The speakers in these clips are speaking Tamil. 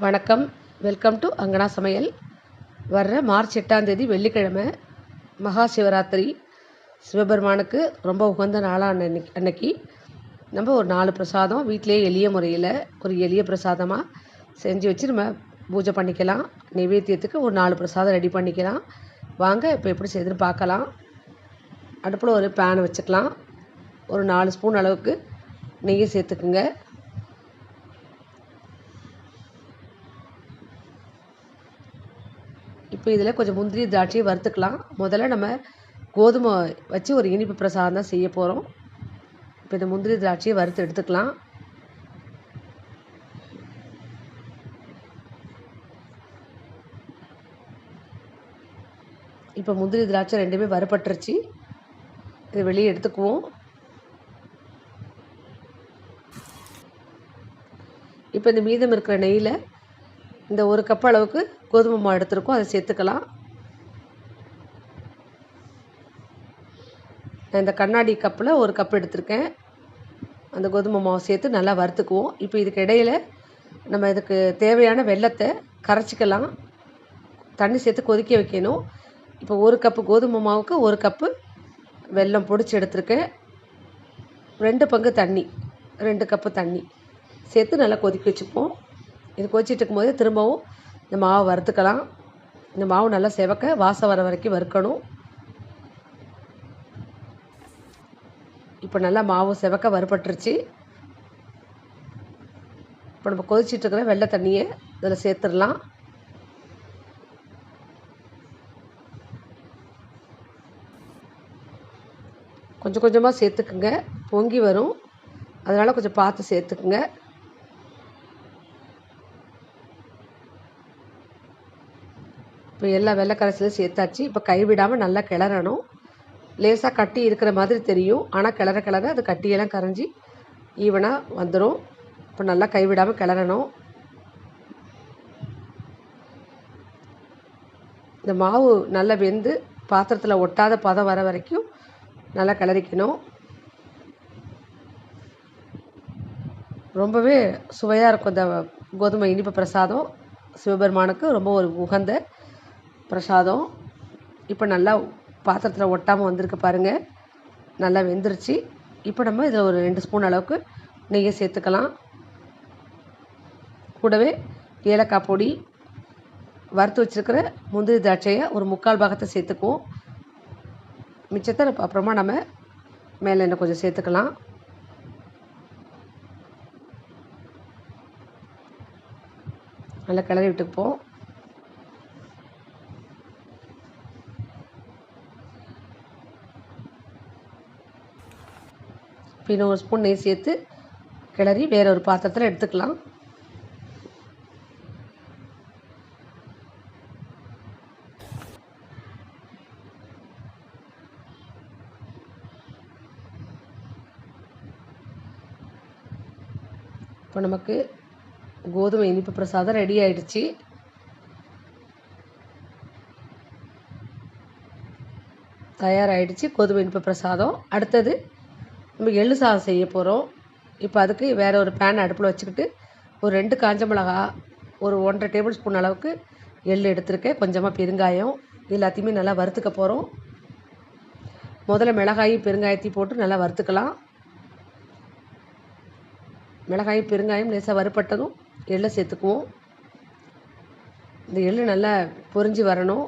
வணக்கம். வெல்கம் டு அங்கனா சமையல். வர்ற மார்ச் 8ஆம் தேதி வெள்ளிக்கிழமை மகா சிவராத்திரி. சிவபெருமானுக்கு ரொம்ப உகந்த நாளான அன்னைக்கு நம்ம ஒரு 4 பிரசாதம் வீட்டிலேயே எளிய முறையில் ஒரு எளிய பிரசாதமாக செஞ்சு வச்சு நம்ம பூஜை பண்ணிக்கலாம். நைவேத்தியத்துக்கு ஒரு 4 பிரசாதம் ரெடி பண்ணிக்கலாம். வாங்க இப்போ எப்படி செய்யுதுன்னு பார்க்கலாம். அடுப்பில் ஒரு பேன் வச்சுக்கலாம். ஒரு 4 ஸ்பூன் அளவுக்கு நெய்யை சேர்த்துக்குங்க. இப்போ இதில் கொஞ்சம் முந்திரி திராட்சையை வறுத்துக்கலாம். முதல்ல நம்ம கோதுமை வச்சு ஒரு இனிப்பு பிரசாதம் தான் செய்ய போகிறோம். இப்போ இந்த முந்திரி திராட்சையை வறுத்து எடுத்துக்கலாம். இப்போ முந்திரி திராட்சை ரெண்டுமே வறுபட்டுருச்சு. இதை வெளியே எடுத்துக்குவோம். இப்போ இந்த மீதம் இருக்கிற நெய்யில் இந்த 1 கப் அளவுக்கு கோதுமை மாவு எடுத்துருக்கோம், அதை சேர்த்துக்கலாம். நான் இந்த கண்ணாடி கப்பில் 1 கப் எடுத்திருக்கேன். அந்த கோதுமை மாவு சேர்த்து நல்லா வறுத்துக்குவோம். இப்போ இதுக்கு இடையில் நம்ம இதுக்கு தேவையான வெல்லத்தை கரைச்சிக்கலாம். தண்ணி சேர்த்து கொதிக்க வைக்கணும். இப்போ 1 கப்பு கோதுமை மாவுக்கு 1 கப்பு வெல்லம் பொடிச்சு எடுத்திருக்கேன். 2 பங்கு தண்ணி, 2 கப்பு தண்ணி சேர்த்து நல்லா கொதிக்க வச்சுப்போம். இது கொதிச்சிட்டு இருக்கும்போது திரும்பவும் இந்த மாவை வறுத்துக்கலாம். இந்த மாவு நல்லா செவக்க வாசம் வர வரைக்கும் வறுக்கணும். இப்போ நல்லா மாவு செவக்க வறுபட்டுருச்சு. இப்போ நம்ம கொதிச்சிட்டு இருக்கிற வெள்ளை தண்ணியை இதில் சேர்த்துடலாம். கொஞ்சம் கொஞ்சமாக சேர்த்துக்குங்க, பொங்கி வரும். அதனால் கொஞ்சம் பார்த்து சேர்த்துக்குங்க. இப்போ எல்லா வெள்ளை கரைசலும் சேர்த்தாச்சு. இப்போ கைவிடாமல் நல்லா கிளறணும். லேசாக கட்டி இருக்கிற மாதிரி தெரியும், ஆனால் கிளற கிளற அது கட்டியெல்லாம் கரைஞ்சி ஈவனாக வந்துடும். இப்போ நல்லா கைவிடாமல் கிளறணும். இந்த மாவு நல்லா வெந்து பாத்திரத்தில் ஒட்டாத பதம் வர வரைக்கும் நல்லா கிளறிக்கணும். ரொம்பவே சுவையாக இருக்கும் இந்த கோதுமை இனிப்பு பிரசாதம். சிவபெருமானுக்கு ரொம்ப ஒரு உகந்த பிரசாதம். இப்போ நல்லா பாத்திரத்தில் ஒட்டாமல் வந்திருக்கு பாருங்கள், நல்லா வெந்துருச்சு. இப்போ நம்ம இதில் ஒரு 2 ஸ்பூன் அளவுக்கு நெய்யை சேர்த்துக்கலாம். கூடவே ஏலக்காய் பொடி, வறுத்து வச்சுருக்கிற முந்திரி திராட்சையை ஒரு 3/4 பாகத்தை சேர்த்துக்குவோம். மிச்சத்தை அப்புறமா நம்ம மேலே இன்னும் கொஞ்சம் சேர்த்துக்கலாம். நல்லா கிளறி விட்டுப்போம். இன்னும் 1 ஸ்பூன் நெய் சேர்த்து கிளறி வேற ஒரு பாத்திரத்தில் எடுத்துக்கலாம். இப்போ நமக்கு கோதுமை இனிப்பு பிரசாதம் ரெடி ஆயிடுச்சு. தயாராகிடுச்சு கோதுமை இனிப்பு பிரசாதம். அடுத்தது நம்ம எள்ளு சாதம் செய்ய போகிறோம். இப்போ அதுக்கு வேறு ஒரு பேன் அடுப்பில் வச்சுக்கிட்டு ஒரு 2 காஞ்ச மிளகா, ஒரு 1½ டேபிள் ஸ்பூன் அளவுக்கு எள் எடுத்துருக்கேன், கொஞ்சமாக பெருங்காயம், எல்லாத்தையுமே நல்லா வறுத்துக்க போகிறோம். முதல்ல மிளகாயும் பெருங்காயத்தையும் போட்டு நல்லா வறுத்துக்கலாம். மிளகாயும் பெருங்காயம் லேசாக வறுபட்டதும் எள்ளை சேர்த்துக்குவோம். இந்த எள் நல்லா பொரிஞ்சு வரணும்,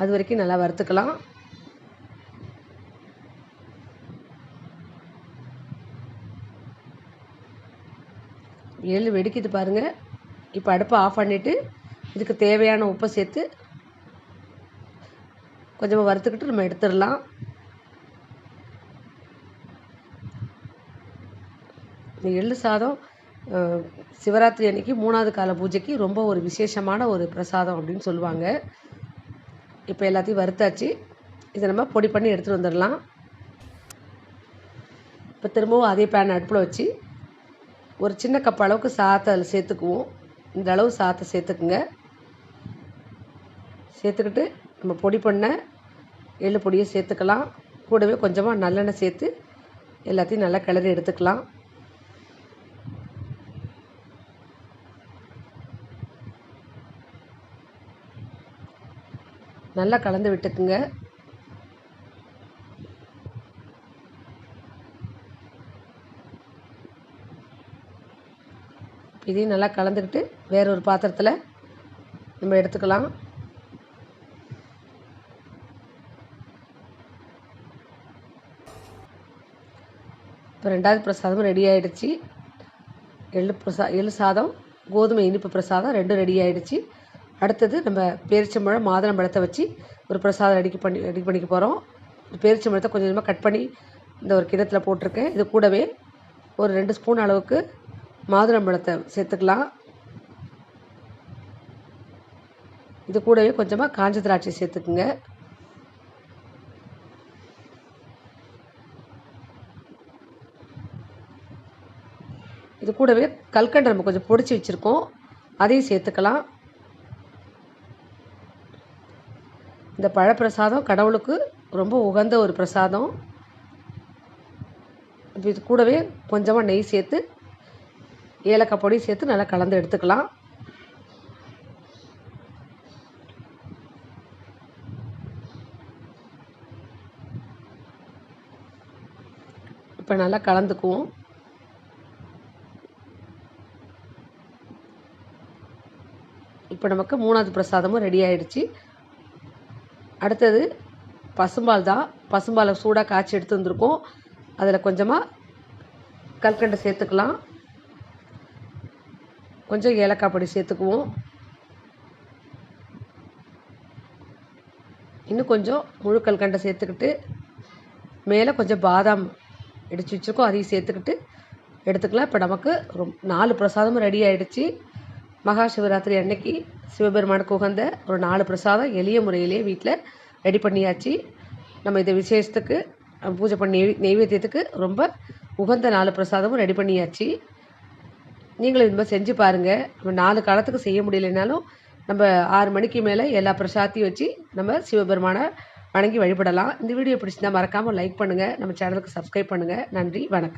அது வரைக்கும் நல்லா வறுத்துக்கலாம். எள் வெடிக்குது பாருங்கள். இப்போ அடுப்பை ஆஃப் பண்ணிவிட்டு இதுக்கு தேவையான உப்பை சேர்த்து கொஞ்சமாக வறுத்துக்கிட்டு நம்ம எடுத்துடலாம். இந்த எள்ளு சாதம் சிவராத்திரி அன்னைக்கு 3வது கால பூஜைக்கு ரொம்ப ஒரு விசேஷமான ஒரு பிரசாதம் அப்படின்னு சொல்லுவாங்க. இப்போ எல்லாத்தையும் வறுத்தாச்சு. இதை நம்ம பொடி பண்ணி எடுத்துகிட்டு வந்துடலாம். இப்போ திரும்பவும் அதே பேன் அடுப்பில் வச்சு ஒரு சின்ன கப் அளவுக்கு சாதத்தை அதில் சேர்த்துக்குவோம். இந்த அளவு சாதத்தை சேர்த்துக்குங்க. சேர்த்துக்கிட்டு நம்ம பொடி பண்ண எள்ளு பொடியை சேர்த்துக்கலாம். கூடவே கொஞ்சமாக நல்லெண்ணெய் சேர்த்து எல்லாத்தையும் நல்லா கிளறி எடுத்துக்கலாம். நல்லா கலந்து விட்டுக்குங்க. இதையும் நல்லா கலந்துக்கிட்டு வேற ஒரு பாத்திரத்தில் நம்ம எடுத்துக்கலாம். இப்போ 2வது பிரசாதமும் ரெடி ஆகிடுச்சு. எள்ளு சாதம், கோதுமை இனிப்பு பிரசாதம் 2ம் ரெடி ஆகிடுச்சு. அடுத்தது நம்ம பேரிச்சம்பழம் மாதுளம்பழத்தை வச்சு ஒரு பிரசாதம் ரெடி பண்ணிக்க போகிறோம். பேரிச்சம்பழத்தை கொஞ்சம் கொஞ்சமாக கட் பண்ணி இந்த ஒரு கிண்ணத்தில் போட்டிருக்கேன். இது கூடவே ஒரு 2 ஸ்பூன் அளவுக்கு மாதுளம்பழத்தை சேர்த்துக்கலாம். இது கூடவே கொஞ்சமாக காஞ்ச திராட்சை சேர்த்துக்குங்க. இது கூடவே கல்கண்டு நம்ம கொஞ்சம் பொடிச்சு வச்சுருக்கோம், அதையும் சேர்த்துக்கலாம். இந்த பழப்பிரசாதம் கடவுளுக்கு ரொம்ப உகந்த ஒரு பிரசாதம். இது கூடவே கொஞ்சமாக நெய் சேர்த்து ஏலக்காய் பொடி சேர்த்து நல்லா கலந்து எடுத்துக்கலாம். இப்போ நல்லா கலந்துக்குவோம். இப்போ நமக்கு 3வது பிரசாதமும் ரெடி ஆகிடுச்சு. அடுத்தது பசும்பால் தான். பசும்பாலை சூடாக காய்ச்சி எடுத்து வந்திருக்கோம். அதில் கொஞ்சமாக கல்கண்டு சேர்த்துக்கலாம். கொஞ்சம் ஏலக்காய் பொடி சேர்த்துக்குவோம். இன்னும் கொஞ்சம் முழு கல்கண்டை சேர்த்துக்கிட்டு மேலே கொஞ்சம் பாதாம் இடித்து வச்சுருக்கோம், அதையும் சேர்த்துக்கிட்டு எடுத்துக்கலாம். இப்போ நமக்கு 4 பிரசாதமும் ரெடி ஆகிடுச்சு. மகா சிவராத்திரி அன்னைக்கு சிவபெருமானுக்கு உகந்த ஒரு 4 பிரசாதம் எளிய முறையிலே வீட்டில் ரெடி பண்ணியாச்சு. நம்ம இதை விசேஷத்துக்கு பூஜை பண்ணி நெய்வேத்தியத்துக்கு ரொம்ப உகந்த 4 பிரசாதமும் ரெடி பண்ணியாச்சு. நீங்களும் இது மாதிரி செஞ்சு பாருங்கள். நம்ம 4 காலத்துக்கு செய்ய முடியலைனாலும் நம்ம 6 மணிக்கு மேலே எல்லா பிரசாதத்தையும் வச்சு நம்ம சிவபெருமானை வணங்கி வழிபடலாம். இந்த வீடியோ பிடிச்சிருந்தால் மறக்காமல் லைக் பண்ணுங்கள், நம்ம சேனலுக்கு சப்ஸ்கிரைப் பண்ணுங்கள். நன்றி, வணக்கம்.